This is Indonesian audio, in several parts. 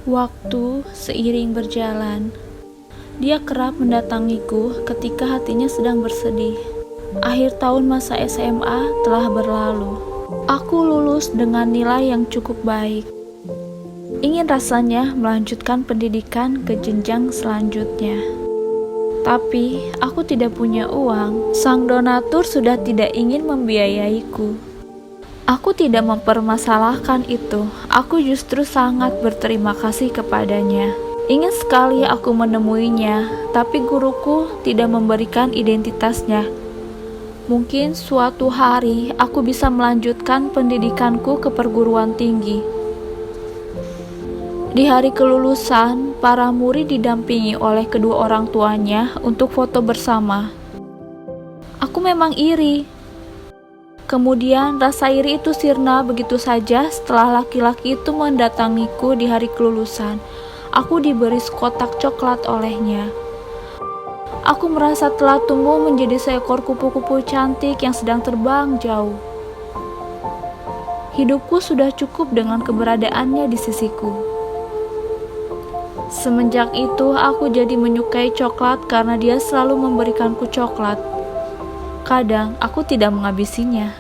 Waktu seiring berjalan, dia kerap mendatangiku ketika hatinya sedang bersedih. Akhir tahun masa SMA telah berlalu. Aku lulus dengan nilai yang cukup baik. Ingin rasanya melanjutkan pendidikan ke jenjang selanjutnya. Tapi aku tidak punya uang. Sang donatur sudah tidak ingin membiayaiku. Aku tidak mempermasalahkan itu. Aku justru sangat berterima kasih kepadanya. Ingin sekali aku menemuinya, tapi guruku tidak memberikan identitasnya. Mungkin suatu hari aku bisa melanjutkan pendidikanku ke perguruan tinggi. Di hari kelulusan, para murid didampingi oleh kedua orang tuanya untuk foto bersama. Aku memang iri. Kemudian rasa iri itu sirna begitu saja setelah laki-laki itu mendatangiku di hari kelulusan. Aku diberi sekotak coklat olehnya. Aku merasa telah tumbuh menjadi seekor kupu-kupu cantik yang sedang terbang jauh. Hidupku sudah cukup dengan keberadaannya di sisiku. Semenjak itu aku jadi menyukai coklat karena dia selalu memberikanku coklat. Kadang aku tidak menghabisinya.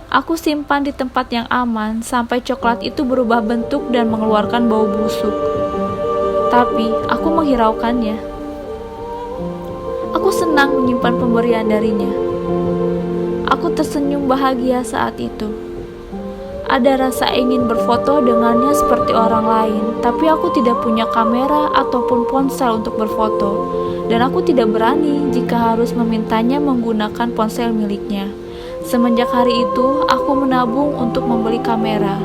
Aku simpan di tempat yang aman sampai coklat itu berubah bentuk dan mengeluarkan bau busuk. Tapi aku menghiraukannya. Aku senang menyimpan pemberian darinya. Aku tersenyum bahagia saat itu. Ada rasa ingin berfoto dengannya seperti orang lain, tapi aku tidak punya kamera ataupun ponsel untuk berfoto, dan aku tidak berani jika harus memintanya menggunakan ponsel miliknya. Semenjak hari itu, aku menabung untuk membeli kamera.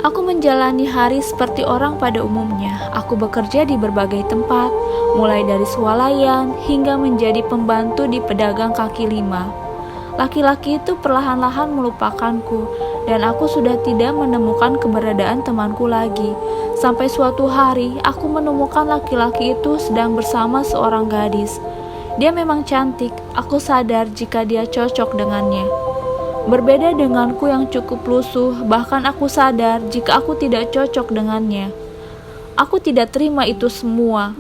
Aku menjalani hari seperti orang pada umumnya. Aku bekerja di berbagai tempat, mulai dari swalayan hingga menjadi pembantu di pedagang kaki lima. Laki-laki itu perlahan-lahan melupakanku, dan aku sudah tidak menemukan keberadaan temanku lagi. Sampai suatu hari, aku menemukan laki-laki itu sedang bersama seorang gadis. Dia memang cantik, aku sadar jika dia cocok dengannya. Berbeda denganku yang cukup lusuh, bahkan aku sadar jika aku tidak cocok dengannya. Aku tidak terima itu semua.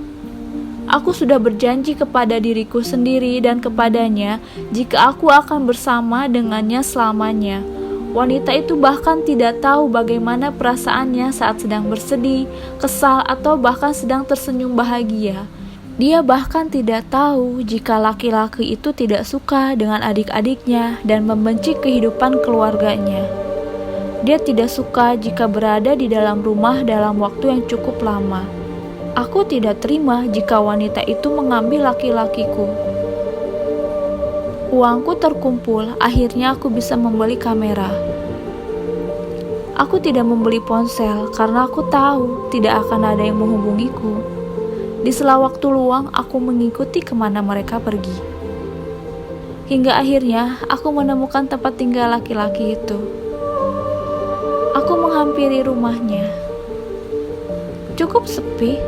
Aku sudah berjanji kepada diriku sendiri dan kepadanya jika aku akan bersama dengannya selamanya. Wanita itu bahkan tidak tahu bagaimana perasaannya saat sedang bersedih, kesal, atau bahkan sedang tersenyum bahagia. Dia bahkan tidak tahu jika laki-laki itu tidak suka dengan adik-adiknya dan membenci kehidupan keluarganya. Dia tidak suka jika berada di dalam rumah dalam waktu yang cukup lama. Aku tidak terima jika wanita itu mengambil laki-lakiku. Uangku terkumpul, akhirnya aku bisa membeli kamera. Aku tidak membeli ponsel karena aku tahu tidak akan ada yang menghubungiku. Di sela waktu luang, aku mengikuti kemana mereka pergi. Hingga akhirnya, aku menemukan tempat tinggal laki-laki itu. Aku menghampiri rumahnya. Cukup sepi.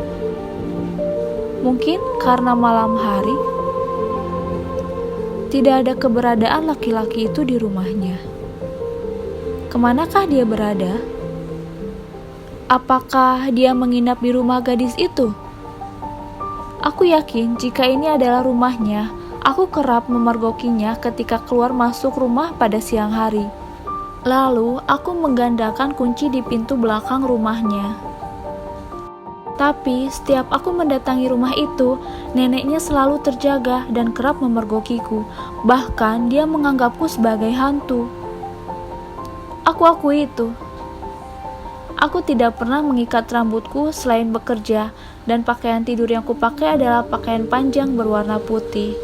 Mungkin karena malam hari. Tidak ada keberadaan laki-laki itu di rumahnya. Kemanakah dia berada? Apakah dia menginap di rumah gadis itu? Aku yakin jika ini adalah rumahnya. Aku kerap memergokinya ketika keluar masuk rumah pada siang hari. Lalu aku menggandakan kunci di pintu belakang rumahnya. Tapi setiap aku mendatangi rumah itu, neneknya selalu terjaga dan kerap memergokiku. Bahkan dia menganggapku sebagai hantu. Aku akui itu. Aku tidak pernah mengikat rambutku selain bekerja, dan pakaian tidur yang kupakai adalah pakaian panjang berwarna putih.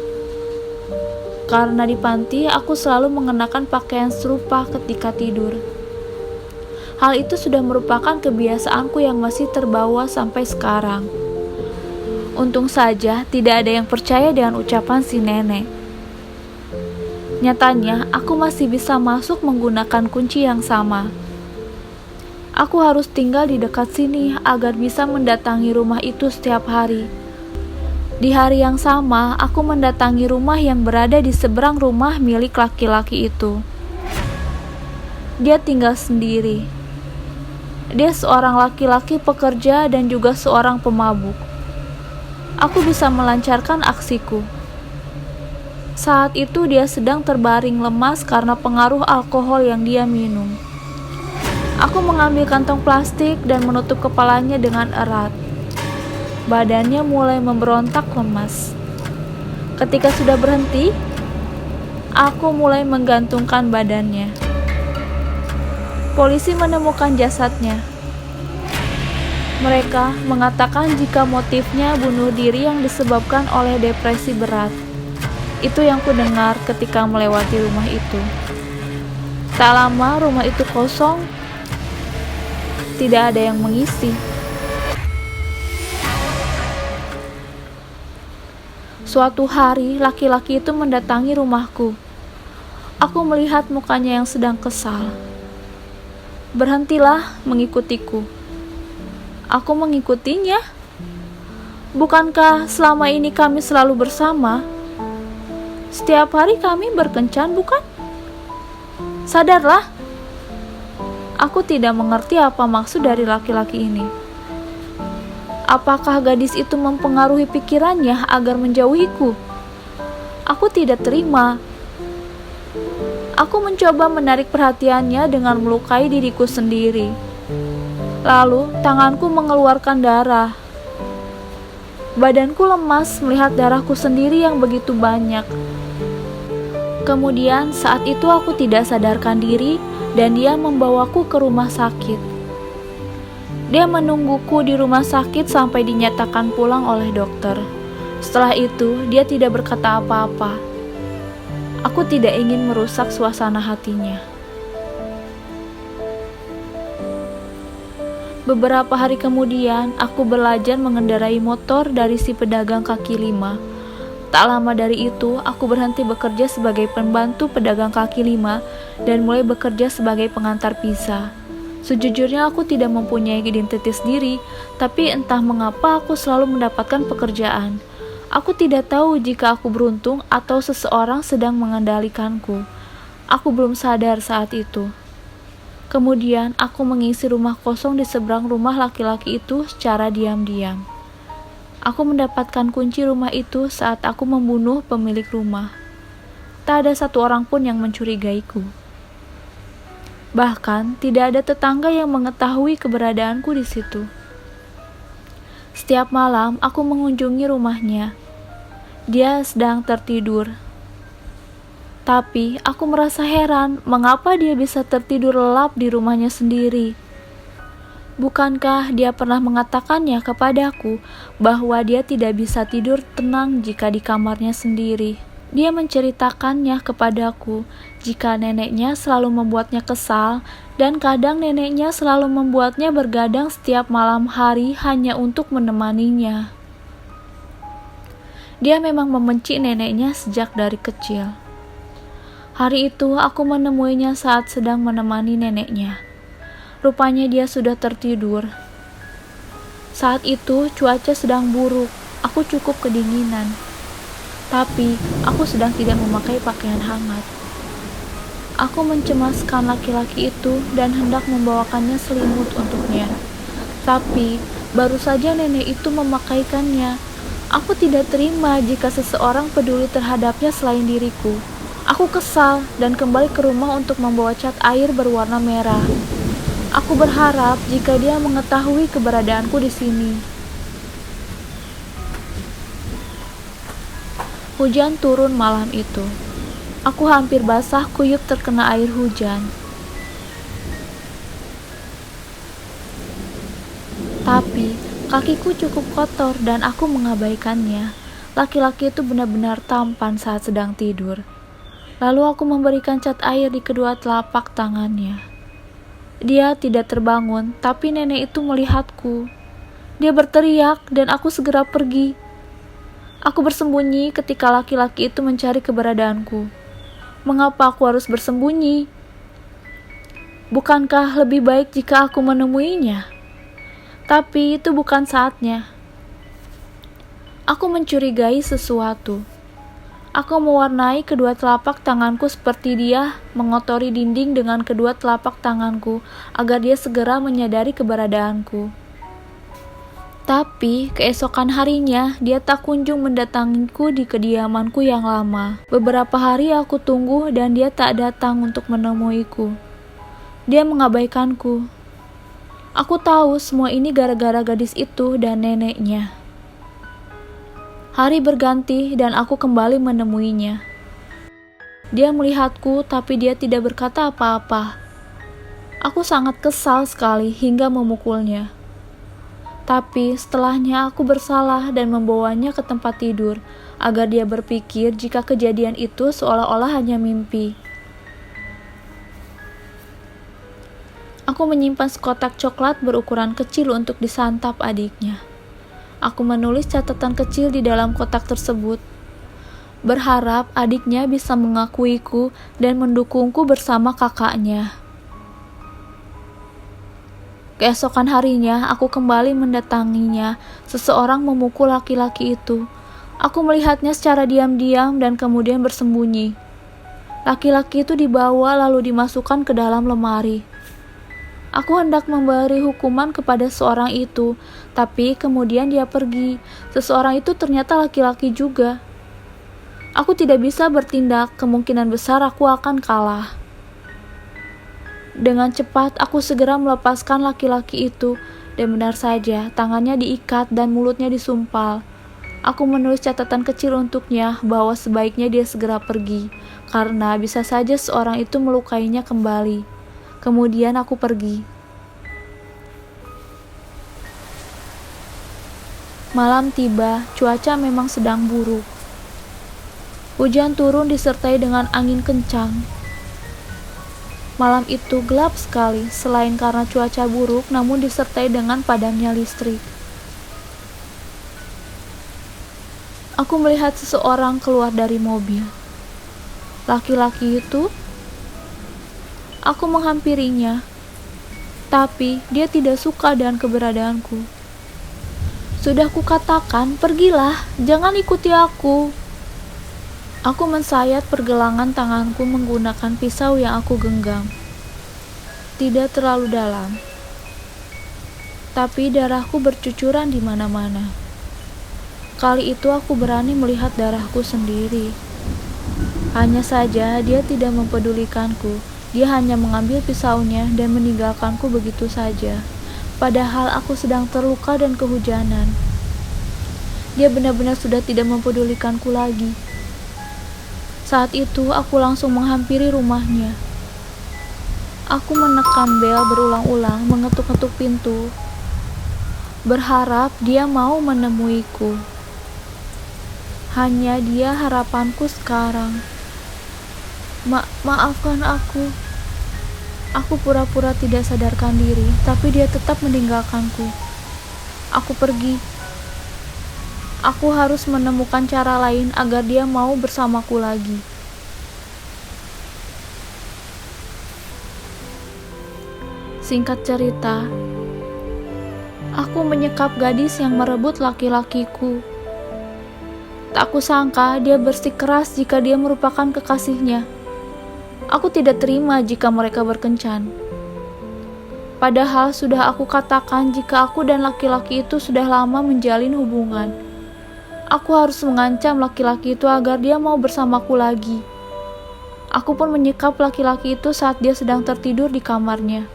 Karena di panti, aku selalu mengenakan pakaian serupa ketika tidur. Hal itu sudah merupakan kebiasaanku yang masih terbawa sampai sekarang. Untung saja tidak ada yang percaya dengan ucapan si nenek. Nyatanya, aku masih bisa masuk menggunakan kunci yang sama. Aku harus tinggal di dekat sini agar bisa mendatangi rumah itu setiap hari. Di hari yang sama, aku mendatangi rumah yang berada di seberang rumah milik laki-laki itu. Dia tinggal sendiri. Dia seorang laki-laki pekerja dan juga seorang pemabuk. Aku bisa melancarkan aksiku. Saat itu dia sedang terbaring lemas karena pengaruh alkohol yang dia minum. Aku mengambil kantong plastik dan menutup kepalanya dengan erat. Badannya mulai memberontak lemas. Ketika sudah berhenti, aku mulai menggantungkan badannya. Polisi menemukan jasadnya. Mereka mengatakan jika motifnya bunuh diri yang disebabkan oleh depresi berat. Itu yang ku dengar ketika melewati rumah itu. Tak lama rumah itu kosong, tidak ada yang mengisi. Suatu hari, laki-laki itu mendatangi rumahku. Aku melihat mukanya yang sedang kesal. Berhentilah mengikutiku. Aku mengikutinya. Bukankah selama ini kami selalu bersama? Setiap hari kami berkencan, bukan? Sadarlah. Aku tidak mengerti apa maksud dari laki-laki ini. Apakah gadis itu mempengaruhi pikirannya agar menjauhiku? Aku tidak terima. Aku mencoba menarik perhatiannya dengan melukai diriku sendiri. Lalu, tanganku mengeluarkan darah. Badanku lemas melihat darahku sendiri yang begitu banyak. Kemudian, saat itu aku tidak sadarkan diri dan dia membawaku ke rumah sakit. Dia menungguku di rumah sakit sampai dinyatakan pulang oleh dokter. Setelah itu, dia tidak berkata apa-apa. Aku tidak ingin merusak suasana hatinya. Beberapa hari kemudian, aku belajar mengendarai motor dari si pedagang kaki lima. Tak lama dari itu, aku berhenti bekerja sebagai pembantu pedagang kaki lima dan mulai bekerja sebagai pengantar pizza. Sejujurnya aku tidak mempunyai identitas diri, tapi entah mengapa aku selalu mendapatkan pekerjaan. Aku tidak tahu jika aku beruntung atau seseorang sedang mengendalikanku. Aku belum sadar saat itu. Kemudian aku mengisi rumah kosong di seberang rumah laki-laki itu secara diam-diam. Aku mendapatkan kunci rumah itu saat aku membunuh pemilik rumah. Tak ada satu orang pun yang mencurigaiku. Bahkan tidak ada tetangga yang mengetahui keberadaanku di situ. Setiap malam aku mengunjungi rumahnya. Dia sedang tertidur. Tapi aku merasa heran mengapa dia bisa tertidur lelap di rumahnya sendiri. Bukankah dia pernah mengatakannya kepadaku bahwa dia tidak bisa tidur tenang jika di kamarnya sendiri? Dia menceritakannya kepadaku jika neneknya selalu membuatnya kesal dan kadang neneknya selalu membuatnya bergadang setiap malam hari hanya untuk menemaninya. Dia memang membenci neneknya sejak dari kecil. Hari itu aku menemuinya saat sedang menemani neneknya. Rupanya dia sudah tertidur. Saat itu cuaca sedang buruk, aku cukup kedinginan. Tapi aku sedang tidak memakai pakaian hangat. Aku mencemaskan laki-laki itu dan hendak membawakannya selimut untuknya. Tapi baru saja nenek itu memakaikannya. Aku tidak terima jika seseorang peduli terhadapnya selain diriku. Aku kesal dan kembali ke rumah untuk membawa cat air berwarna merah. Aku berharap jika dia mengetahui keberadaanku di sini. Hujan turun malam itu. Aku hampir basah kuyup terkena air hujan. Tapi kakiku cukup kotor dan aku mengabaikannya. Laki-laki itu benar-benar tampan saat sedang tidur. Lalu aku memberikan cat air di kedua telapak tangannya. Dia tidak terbangun, tapi nenek itu melihatku. Dia berteriak dan aku segera pergi. Aku bersembunyi ketika laki-laki itu mencari keberadaanku. Mengapa aku harus bersembunyi? Bukankah lebih baik jika aku menemuinya? Tapi itu bukan saatnya. Aku mencurigai sesuatu. Aku mewarnai kedua telapak tanganku seperti dia mengotori dinding dengan kedua telapak tanganku agar dia segera menyadari keberadaanku. Tapi keesokan harinya dia tak kunjung mendatangiku di kediamanku yang lama. Beberapa hari aku tunggu dan dia tak datang untuk menemuiku. Dia mengabaikanku. Aku tahu semua ini gara-gara gadis itu dan neneknya. Hari berganti dan aku kembali menemuinya. Dia melihatku tapi dia tidak berkata apa-apa. Aku sangat kesal sekali hingga memukulnya. Tapi setelahnya aku bersalah dan membawanya ke tempat tidur agar dia berpikir jika kejadian itu seolah-olah hanya mimpi. Aku menyimpan sekotak coklat berukuran kecil untuk disantap adiknya. Aku menulis catatan kecil di dalam kotak tersebut, berharap adiknya bisa mengakuiku dan mendukungku bersama kakaknya. Keesokan harinya, aku kembali mendatanginya. Seseorang memukul laki-laki itu. Aku melihatnya secara diam-diam dan kemudian bersembunyi. Laki-laki itu dibawa lalu dimasukkan ke dalam lemari. Aku hendak memberi hukuman kepada seorang itu, tapi kemudian dia pergi. Seseorang itu ternyata laki-laki juga. Aku tidak bisa bertindak, kemungkinan besar aku akan kalah. Dengan cepat, aku segera melepaskan laki-laki itu, dan benar saja, tangannya diikat dan mulutnya disumpal. Aku menulis catatan kecil untuknya bahwa sebaiknya dia segera pergi, karena bisa saja seorang itu melukainya kembali. Kemudian aku pergi. Malam tiba, cuaca memang sedang buruk. Hujan turun disertai dengan angin kencang. Malam itu gelap sekali, selain karena cuaca buruk, namun disertai dengan padamnya listrik. Aku melihat seseorang keluar dari mobil. Laki-laki itu, aku menghampirinya, tapi dia tidak suka dengan keberadaanku. Sudah kukatakan, pergilah, jangan ikuti aku. Aku mensayat pergelangan tanganku menggunakan pisau yang aku genggam. Tidak terlalu dalam, tapi darahku bercucuran di mana-mana. Kali itu aku berani melihat darahku sendiri. Hanya saja dia tidak mempedulikanku. Dia hanya mengambil pisaunya dan meninggalkanku begitu saja. Padahal aku sedang terluka dan kehujanan. Dia benar-benar sudah tidak mempedulikanku lagi. Saat itu aku langsung menghampiri rumahnya. Aku menekan bel berulang-ulang, mengetuk-ketuk pintu, berharap dia mau menemuiku. Hanya dia harapanku sekarang. Maafkan aku. Aku pura-pura tidak sadarkan diri, tapi dia tetap meninggalkanku. Aku pergi. Aku harus menemukan cara lain agar dia mau bersamaku lagi. Singkat cerita, aku menyekap gadis yang merebut laki-lakiku. Tak kusangka dia bersikeras jika dia merupakan kekasihnya. Aku tidak terima jika mereka berkencan. Padahal sudah aku katakan jika aku dan laki-laki itu sudah lama menjalin hubungan. Aku harus mengancam laki-laki itu agar dia mau bersamaku lagi. Aku pun menyekap laki-laki itu saat dia sedang tertidur di kamarnya.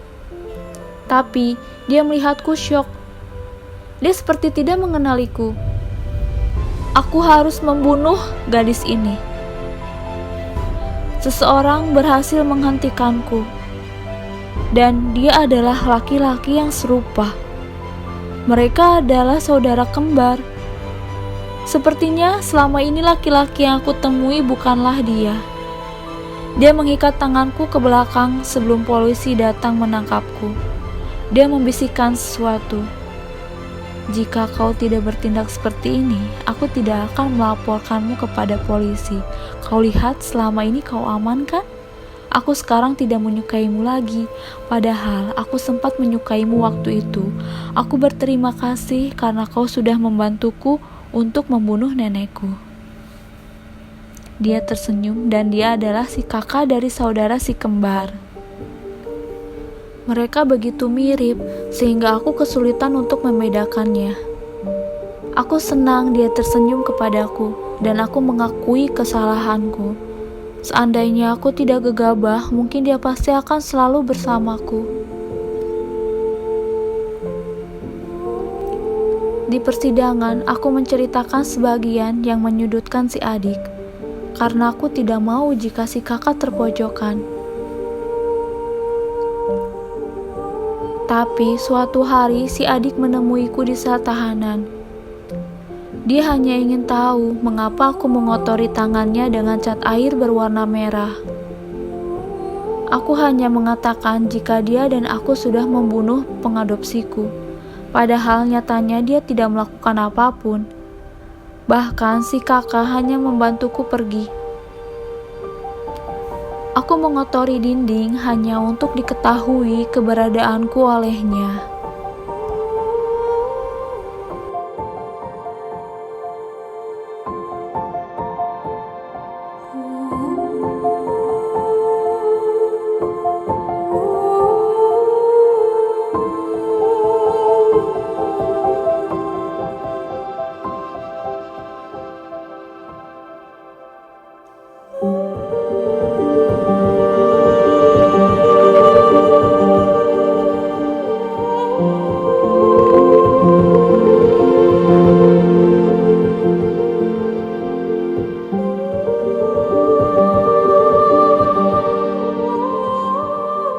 Tapi dia melihatku syok. Dia seperti tidak mengenaliku. Aku harus membunuh gadis ini. Seseorang berhasil menghentikanku, dan dia adalah laki-laki yang serupa. Mereka adalah saudara kembar. Sepertinya selama ini laki-laki yang aku temui bukanlah dia. Dia mengikat tanganku ke belakang sebelum polisi datang menangkapku. Dia membisikkan sesuatu. Jika kau tidak bertindak seperti ini, aku tidak akan melaporkanmu kepada polisi. Kau lihat selama ini kau aman kan? Aku sekarang tidak menyukaimu lagi, padahal aku sempat menyukaimu waktu itu. Aku berterima kasih karena kau sudah membantuku untuk membunuh nenekku. Dia tersenyum dan dia adalah si kakak dari saudara si kembar. Mereka begitu mirip sehingga aku kesulitan untuk membedakannya. Aku senang dia tersenyum kepadaku dan aku mengakui kesalahanku. Seandainya aku tidak gegabah, mungkin dia pasti akan selalu bersamaku. Di persidangan, aku menceritakan sebagian yang menyudutkan si adik, karena aku tidak mau jika si kakak terpojokan. Tapi suatu hari si adik menemuiku di sel tahanan. Dia hanya ingin tahu mengapa aku mengotori tangannya dengan cat air berwarna merah. Aku hanya mengatakan jika dia dan aku sudah membunuh pengadopsiku, padahal nyatanya dia tidak melakukan apapun. Bahkan si kakak hanya membantuku pergi. Aku mengotori dinding hanya untuk diketahui keberadaanku olehnya.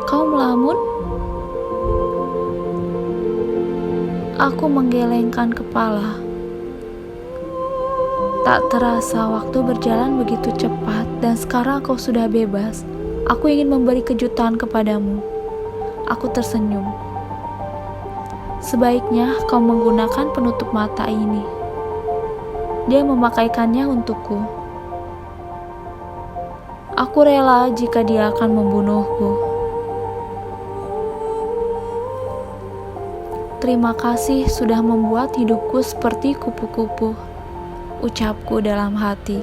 Kau melamun? Aku menggelengkan kepala. Tak terasa waktu berjalan begitu cepat dan sekarang kau sudah bebas. Aku ingin memberi kejutan kepadamu. Aku tersenyum. Sebaiknya kau menggunakan penutup mata ini. Dia memakaikannya untukku. Aku rela jika dia akan membunuhku. Terima kasih sudah membuat hidupku seperti kupu-kupu, ucapku dalam hati.